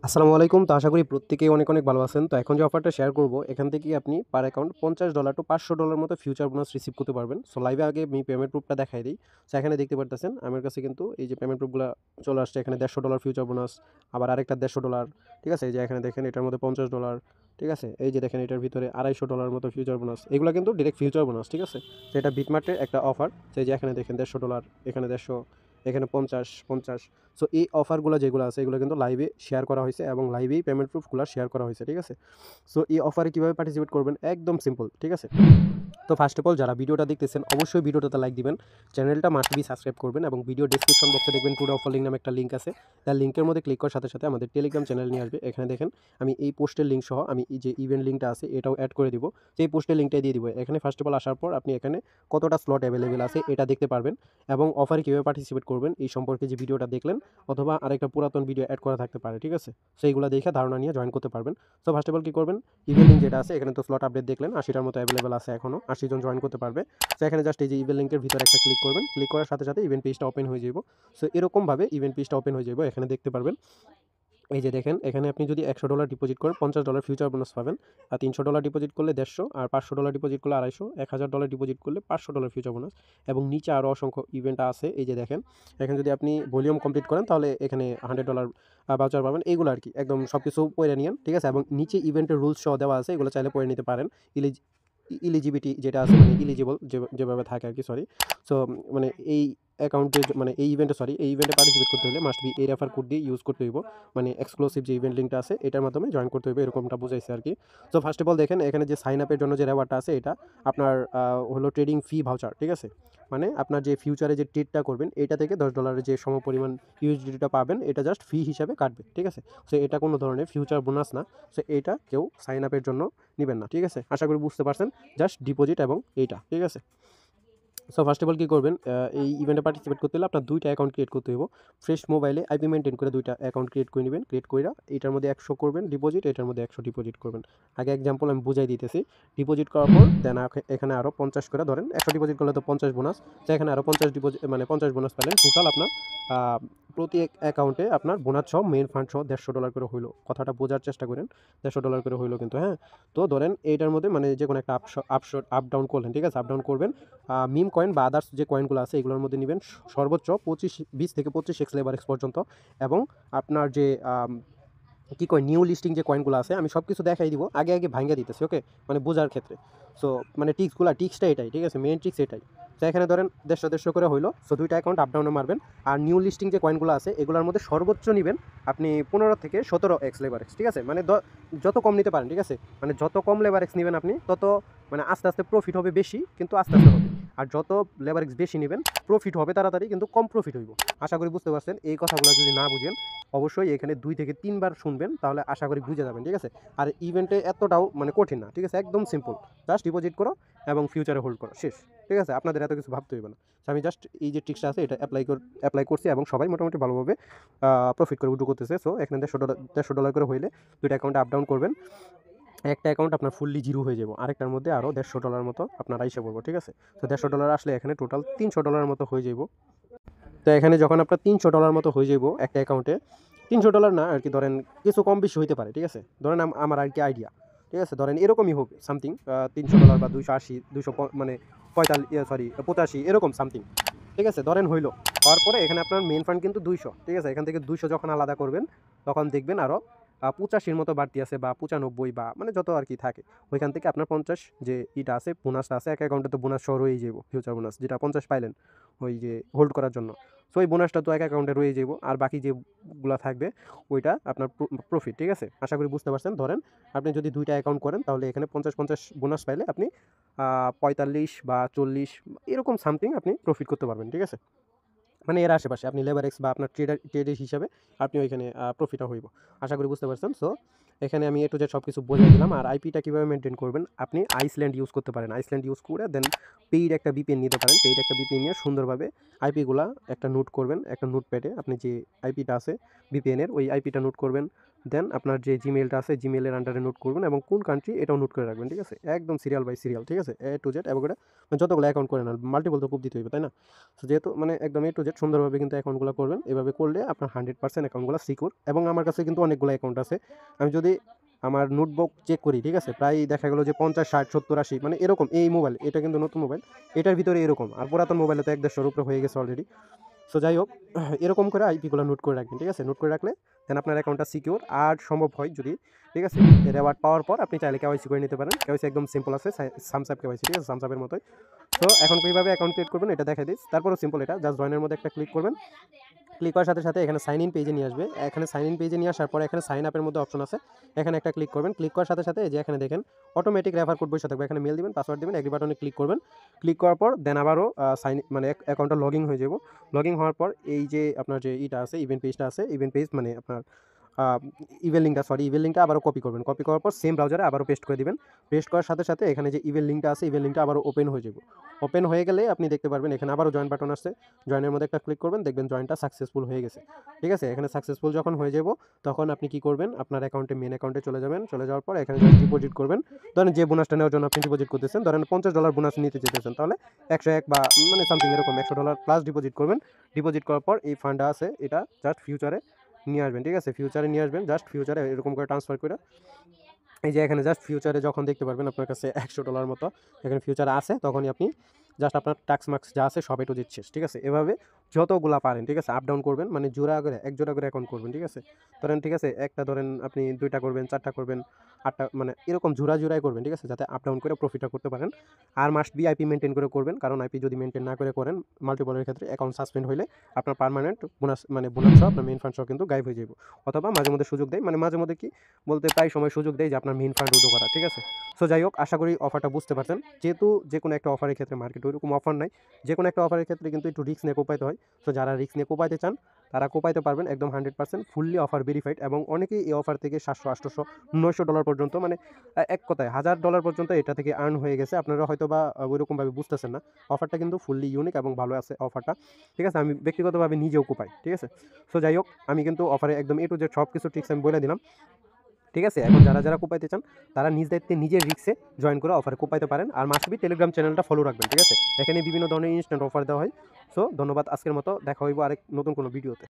আসসালামু আলাইকুম। তো আশা করি প্রত্যেকেই অনেক, অনেক ভালো আছেন। তো এখন যে অফারটা শেয়ার করব, এখান থেকে আপনি পার অ্যাকাউন্ট $50 টু $500 মতো ফিউচার বোনাস রিসিভ করতে পারবেন। সো লাইভে আগে আমি পেমেন্ট প্রুফটা দেখায় দেই। সো এখানে দেখতে পারতেছেন আমার কাছে কিন্তু এই যে পেমেন্ট প্রুফগুলা চলে আসছে। এখানে $150 ফিউচার বোনাস, আবার আরেকটা $150, ঠিক আছে? এই যে এখানে দেখেন এটার মধ্যে $50, ঠিক আছে? এই যে দেখেন এটার ভিতরে $250 মতো ফিউচার বোনাস। এগুলা কিন্তু ডিরেক্ট ফিউচার বোনাস, ঠিক আছে? তো এটা বিটমার্টের একটা অফার। তো এই যে এখানে দেখেন $150, এখানে 150, এখানে 50, 50। সো এই অফারগুলো যেগুলো আছে এগুলো কিন্তু লাইভে শেয়ার করা হয়েছে এবং লাইভেই পেমেন্ট প্রুফগুলো শেয়ার করা হয়েছে, ঠিক আছে? সো এই অফারে কীভাবে পার্টিসিপেট করবেন একদম সিম্পল, ঠিক আছে? তো ফার্স্ট অফ অল যারা ভিডিওটা দেখতেছেন অবশ্যই ভিডিওটাতে লাইক দিবেন, চ্যানেলটা মাস্ট বি সাবস্ক্রাইব করবেন এবং ভিডিও ডেসক্রিপশন বক্সে দেখবেন টুডে অফার লিঙ্ক নামে একটা লিঙ্ক আছে। তার লিঙ্কের মধ্যে ক্লিক করার সাথে সাথে আমাদের টেলিগ্রাম চ্যানেল নিয়ে আসবে। এখানে দেখেন আমি এই পোস্টের লিঙ্ক সহ আমি এই যে ইভেন্ট লিঙ্কটা আছে এটাও অ্যাড করে দিব। সেই পোস্টের লিঙ্কটাই দিয়ে দিব। এখানে ফার্স্ট অফ অল আসার পর আপনি এখানে কতটা স্লট অ্যাভেলেবেল আছে এটা দেখতে পারবেন এবং অফারে কীভাবে পার্টিসিপেট করবেন এই সম্পর্কে যে ভিডিওটা দেখলেন অথবা আরেকটা পুরাতন ভিডিও অ্যাড করা থাকতে পারে, ঠিক আছে? সেইগুলো দেখে ধারণা নিয়ে জয়েন করতে পারবেন। সো ফার্স্ট অফ অল কী করবেন, ইভেন্ট লিঙ্ক যেটা আছে এখানে তো স্লট আপডেট দেখলেন 80টার মতো অ্যাভেলেবেল আছে, এখনও 80 জন জয়েন করতে পারবে। সো এখানে জাস্ট এই যে ইভেন্ট লিঙ্কের ভিতরে একটা ক্লিক করবেন, ক্লিক করার সাথে সাথে ইভেন্ট পেজটা ওপেন হয়ে যাব। সো এরকমভাবে ইভেন্ট পেজটা ওপেন হয়ে যাব, এখানে দেখতে পারবেন। এই যে দেখেন এখানে আপনি যদি $100 ডিপোজিট করেন $50 ফিউচার বোনাস পাবেন, আর $300 ডিপোজিট করলে 150, আর $500 ডিপোজিট করলে 250, $1000 ডিপোজিট করলে $500 ফিউচার বোনাস। এবং নিচে আরও অসংখ্য ইভেন্ট আছে। এই যে দেখেন এখানে যদি আপনি ভলিউম কমপ্লিট করেন তাহলে এখানে $100 ভাউচার পাবেন। এইগুলো আর কি একদম সব কিছু পড়ে নিয়েন, ঠিক আছে? এবং নিচে ইভেন্টের রুলস সহ দেওয়া আছে, এগুলো চাইলে পড়ে নিতে পারেন। ইলিজিবিলিটি যেটা আছে মানে ইলিজিবল যেভাবে থাকে আর কি, সরি। সো মানে এই অ্যাকাউন্টে মানে এই ইভেন্টে সরি এই ইভেন্টে পার্টিসিপেট করতে হলে মাস্ট বি এই রেফার কোড দিয়ে ইউজ করতে হইব। মানে এক্সক্লুসিভ যে ইভেন্ট লিঙ্কটা আছে এটার মাধ্যমে জয়েন করতে হইবে, এরকমটা বুঝাইছে আর কি। সো ফার্স্ট অফ অল দেখেন এখানে যে সাইন আপের জন্য যে রেওয়ার্ডটা আছে এটা আপনার হলো ট্রেডিং ফি ভাউচার, ঠিক আছে? মানে আপনার যে ফিউচারে যে ট্রেডটা করবেন এটা থেকে $10 যে সমপরিমাণ ইউএসডিটা পাবেন এটা জাস্ট ফি হিসাবে কাটবে, ঠিক আছে? সো এটা কোনো ধরনের ফিউচার বোনাস না। সো এটা কেউ সাইন আপের জন্য নিবেন না, ঠিক আছে? আশা করি বুঝতে পারছেন। জাস্ট ডিপোজিট এবং এইটা, ঠিক আছে? সো ফার্স্ট অফ অল কী করবেন, এই ইভেন্টে পার্টিসিপেট করতে হলে আপনার 2টা অ্যাকাউন্ট ক্রিয়েট করতে হইব। ফ্রেশ মোবাইলে আইপি মেইনটেইন করে 2টা অ্যাকাউন্ট ক্রিয়েট করে নেবেন। ক্রিয়েট কইরা এটার মধ্যে 100 করবেন ডিপোজিট, এটার মধ্যে 100 ডিপোজিট করবেন। আগে এক্সাম্পল আমি বুঝাই দিতেছি। ডিপোজিট করার পর দেন এখানে আরও 50 করে ধরেন 100 ডিপোজিট করলে তো 50 বোনাস। তো এখানে আরও 50 ডিপোজিট মানে 50 বোনাস পেলেন। টোটাল আপনার প্রতি অ্যাকাউন্টে আপনার বোনাস সহ মেইন ফান্ড সহ $150 করে হইলো। কথাটা বোঝার চেষ্টা করেন। $150 করে হইলো কিন্তু, হ্যাঁ? তো ধরেন এইটার মধ্যে মানে যে কোনো একটা আপ ডাউন করলেন, ঠিক আছে? আপ ডাউন করবেন। মিম কয়েন বা আদার্স যে কয়েনগুলো আছে এগুলোর মধ্যে নেবেন সর্বোচ্চ 20 থেকে 25x লেভারেজ পর্যন্ত। এবং আপনার যে কী কয় নিউ লিস্টিং যে কয়েনগুলো আছে আমি সব কিছু দেখাই দিব, আগে আগে ভাঙ্গা দিতেছি, ওকে? মানে বোঝার ক্ষেত্রে। সো মানে টিক্সটা এটাই, ঠিক আছে? মেইন টিক্স এটাই। তো এখানে ধরেন 150 করে হইলো। সো 2টা অ্যাকাউন্ট আপ ডাউনে মারবেন। আর নিউ লিস্টিং যে কয়েনগুলো আছে এগুলোর মধ্যে সর্বোচ্চ নেবেন আপনি 15 থেকে 17x লেভারেজ, ঠিক আছে? মানে যত কম নিতে পারেন, ঠিক আছে? মানে যত কম লেভারেজ নেবেন আপনি তত মানে আস্তে আস্তে প্রফিট হবে বেশি, কিন্তু আস্তে আস্তে হবে। আর যত লেভারেজ বেশি নেবেন প্রফিট হবে তাড়াতাড়ি, কিন্তু কম প্রফিট হইব। আশা করি বুঝতে পারছেন। এই কথাগুলো যদি না বুঝেন অবশ্যই এখানে 2 থেকে 3 বার শুনবেন, তাহলে আশা করি বুঝে যাবেন, ঠিক আছে? আর ইভেন্টে এতটাও মানে কঠিন না, ঠিক আছে? একদম সিম্পল। জাস্ট ডিপোজিট করো এবং ফিউচারে হোল্ড করো, শেষ, ঠিক আছে? আপনাদের এত কিছু ভাবতে হইবে না। আমি জাস্ট এই যে ট্রিক্সটা আছে এটা অ্যাপ্লাই করছি এবং সবাই মোটামুটি ভালোভাবে প্রফিট করে উইথড্র করতেছে। সো এখানে $150 করে হইলে 2টা অ্যাকাউন্টে আপ ডাউন করবেন। একটা অ্যাকাউন্ট আপনার ফুললি জিরো হয়ে যাব, আরেকটার মধ্যে আরও $150 মতো আপনার আইসা পড়বো, ঠিক আছে? তো $150 আসলে এখানে টোটাল $300 মতো হয়ে যাব। তো এখানে যখন আপনার $300 মতো হয়ে যাব একটা অ্যাকাউন্টে, $300 না আর কি, ধরেন কিছু কম বেশি হইতে পারে, ঠিক আছে? ধরেন আমার আর কি আইডিয়া, ঠিক আছে? ধরেন এরকমই হবে সামথিং $300 বা 280 200 মানে 85 এরকম সামথিং, ঠিক আছে? ধরেন হইলো, হওয়ার পরে এখানে আপনার মেইন ফান্ড কিন্তু 200, ঠিক আছে? এখান থেকে 200 যখন আলাদা করবেন তখন দেখবেন আরও 85 মতো বাড়তি আছে বা 95 বা মানে যত আর কি থাকে, ওইখান থেকে আপনার 50 যে ইটা আছে বোনাসটা আছে, এক অ্যাকাউন্টে তো বোনাস সহ রয়েই যাব, ফিউচার বোনাস যেটা 50 পাইলেন ওই যে হোল্ড করার জন্য। সো ওই বোনাসটা তো এক অ্যাকাউন্টে রয়ে যাব, আর বাকি যেগুলো থাকবে ওইটা আপনার প্রফিট, ঠিক আছে? আশা করি বুঝতে পারছেন। ধরেন আপনি যদি 2টা অ্যাকাউন্ট করেন তাহলে এখানে 50 বোনাস পাইলে আপনি 45 বা 40 এরকম সামথিং আপনি প্রফিট করতে পারবেন, ঠিক আছে? মানে এর আশেপাশে আপনি লেবার এক্স বা আপনার ট্রেডের হিসাবে আপনি ওইখানে প্রফিটও হইব। আশা করি বুঝতে পারছেন। সো এখানে আমি এ টু জেড সব কিছু বলে দিলাম। আর আইপিটা কীভাবে মেনটেন করবেন, আপনি আইসল্যান্ড ইউজ করতে পারেন। আইসল্যান্ড ইউজ করে দেন পেইড একটা বিপিএন নিতে পারেন। পেইড একটা বিপিএন নিয়ে সুন্দরভাবে আইপিগুলা একটা নোট করবেন, একটা নোটপ্যাডে আপনি যে আইপিটা আছে বিপিএনের ওই আইপিটা নোট করবেন। দেন আপনার যে জিমেলটা আছে জিমেলের আন্ডারে নোট করবেন এবং কোন কান্ট্রি এটাও নোট করে রাখবেন, ঠিক আছে, একদম সিরিয়াল বাই সিরিয়াল, ঠিক আছে, এ টু জেড এবং এটা মানে যতগুলো অ্যাকাউন্ট করে নেন মাল্টিপল তো খুব দিতে হইবে, তাই না? তো যেহেতু মানে একদম এ টু জেড সুন্দরভাবে কিন্তু অ্যাকাউন্টগুলো করবেন, এভাবে করলে আপনার 100% অ্যাকাউন্টগুলো সিকিউর। এবং আমার কাছে কিন্তু অনেকগুলো অ্যাকাউন্ট আছে, আমি যদি আমার নোটবুক চেক করি, ঠিক আছে, প্রায় দেখা গেলো যে 50, 60, 70, 80 মানে এরকম। এই মোবাইল এটা কিন্তু নতুন মোবাইল, এটার ভিতরে এরকম, আর পুরাতন মোবাইলে তো 1-150-র উপরে হয়ে গেছে অলরেডি। সো যাই হোক, এরকম করে আইপিগুলো নোট করে রাখবেন, ঠিক আছে, নোট করে রাখলে দেন আপনার অ্যাকাউন্টটা সিকিউর। আর সম্ভব হয় যদি, ঠিক আছে, রেওয়ার্ড পাওয়ার পর আপনি চাইলে কেওয়াইসি করে নিতে পারেন। কেওয়াইসি একদম সিম্পল আছে, সামসাপ কেওয়াইসি, ঠিক আছে, সামসাপের মতোই। তো এখন কীভাবে অ্যাকাউন্ট ক্রিয়েট করবেন এটা দেখাই দিই। তারপরও সিম্পল, এটা জাস্ট জয়েনের মধ্যে একটা ক্লিক করবেন। ক্লিক করার সাথে সাথে এখানে সাইন ইন পেজে নিয়ে আসবে। এখানে সাইন ইন পেজে নিয়ে আসার পরে এখানে সাইন আপের মধ্যে অপশন আছে, এখানে একটা ক্লিক করবেন। ক্লিক করার সাথে সাথে যে এখানে দেখেন অটোমেটিক রেফার কোড বসে থাকবে, এখানে মেল দিবেন, পাসওয়ার্ড দিবেন, এগ্রি বাটনে ক্লিক করবেন। ক্লিক করার পর দেন আবারও সাইন মানে অ্যাকাউন্টটা লগইন হয়ে যাব। লগইন হওয়ার পর এই যে আপনার যে ইটা আছে, ইভেন্ট পেজটা আছে, ইভেন্ট পেজ মানে আপনার ইভেল লিঙ্কটা আবারও কপি করবেন। কপি করার পর সেম ব্রাউজারে আবারও পেস্ট করে দিবেন। পেস্ট করার সাথে সাথে এখানে যে ইভেল লিঙ্কটা আছে, ইভেল লিঙ্কটা আবারও ওপেন হয়ে যাবে। ওপেন হয়ে গেলে আপনি দেখতে পারবেন এখানে আবারও জয়েন বাটন আসছে, জয়েনের মধ্যে একটা ক্লিক করবেন, দেখবেন জয়েনটা সাকসেসফুল হয়ে গেছে, ঠিক আছে। এখানে সাকসেসফুল যখন হয়ে যাব তখন আপনি কি করবেন, আপনার অ্যাকাউন্টে মেন অ্যাকাউন্টে চলে যাবেন। চলে যাওয়ার পর এখানে জাস্ট ডিপোজিট করবেন। ধরেন যে বোনাসটা নেওয়ার জন্য আপনি ডিপোজিট করতেছেন, ধরেন $50 বোনাস নিতে চেয়েছেন, তাহলে 101 বা মানে সামথিং এরকম $100 প্লাস ডিপোজিট করবেন। ডিপোজিট করার পর এই ফান্ডটা আছে এটা জাস্ট ফিউচারে নিয়ে আসবেন, ঠিক আছে, ফিউচারে নিয়ে আসবেন, জাস্ট ফিউচারে এরকম করে ট্রান্সফার করে। এই যে এখানে জাস্ট ফিউচারে যখন দেখতে পারবেন আপনার কাছে $100 মতো এখানে ফিউচারে আছে, তখনই আপনি জাস্ট আপনার ট্যাক্স মার্কস যা আছে সব একটু দিচ্ছিস, ঠিক আছে। এভাবে যতগুলা পারেন, ঠিক আছে, আপ ডাউন করবেন, মানে জোড়া করে এক জোড়া করে অ্যাকাউন্ট করবেন, ঠিক আছে। ধরেন, ঠিক আছে, একটা ধরেন আপনি 2টা করবেন, 4টা করবেন, 8টা, মানে এরকম জোড়ায় করবেন, ঠিক আছে, যাতে আপ ডাউন করে প্রফিটটা করতে পারেন। আর মাস্ট বি আইপি মেনটেন করে করবেন, কারণ আইপি যদি মেনটেন না করে করেন মাল্টিপলের ক্ষেত্রে অ্যাকাউন্ট সাসপেন্ড হলে আপনার পার্মানেন্ট বোনাস মানে বোনাস সহ আপনার মেইন ফান্ড সহ কিন্তু গায়েব হয়ে যাবে। অথবা মাঝে মধ্যে সুযোগ দেয়, মানে মাঝে মধ্যে কি বলতে প্রায় সময় সুযোগ দেয় যে আপনার মেইন ফান্ড উইথড্র করা, ঠিক আছে। সো যাই হোক, আশা করি অফারটা বুঝতে পারছেন। যেহেতু যে কোনো একটা অফারের ক্ষেত্রে মার্কেটে ওইরকম অফার নাই, যে কোনো একটা অফারের ক্ষেত্রে কিন্তু একটু রিস্ক নিয়ে কোপাইতে হয়। সো যারা রিস্ক নিয়ে কোপাইতে চান তারা কোপাইতে পারবেন, একদম 100% ফুললি অফার ভেরিফাইড। এবং অনেকেই এই অফার থেকে $700, $800, $900 পর্যন্ত, মানে এক কথায় $1000 পর্যন্ত এটা থেকে আর্ন হয়ে গেছে। আপনারা হয়তো বা ওইরকমভাবে বুঝতেছেন না। অফারটা কিন্তু ফুললি ইউনিক এবং ভালো আছে অফারটা, ঠিক আছে। আমি ব্যক্তিগতভাবে নিজেও কোপাই, ঠিক আছে। সো যাই হোক, আমি কিন্তু অফারে একদম এ টু জেড সব কিছু ট্রিক্স আমি বলে দিলাম, ঠিক আছে। এখন যারা যারা কোপাইতে চান তারা নিজ দায়িত্বে নিজের রিক্সে জয়েন করে অফারে কোপাইতে পারেন। আর মাস্টবি টেলিগ্রাম চ্যানেলটা ফলো রাখবেন, ঠিক আছে। এখানে বিভিন্ন ধরনের ইনস্ট্যান্ট অফার দেওয়া হয়। সো ধন্যবাদ, আজকের মতো দেখা হইব আরেক নতুন কোনো ভিডিওতে।